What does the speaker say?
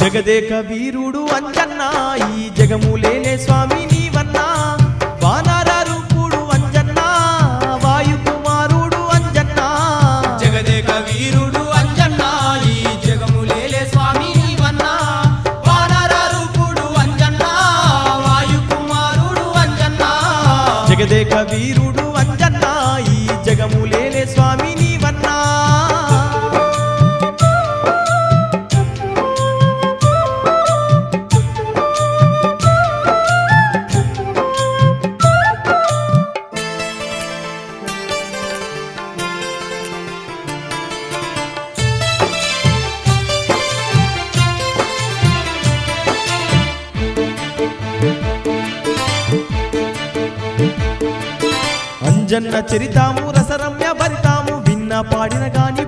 జగదేక వీరుడు అంజన్న ఈ జగములేలే స్వామి నీవన్నా వానర రూపుడు అంజన్న వాయు కుమారుడు అంజన్న జగదేక వీరుడు అంజన్న ఈ జగములేలే స్వామి నీవన్నా వానర రూపుడు అంజన్న వాయు కుమారుడు అంజన్న జగదేక వీరుడు అంజన్న ఈ జగములేలే స్వామి నీవన్నా అంజన్న చరితాము రసరమ్య భరితాము విన్న పాడిన గాని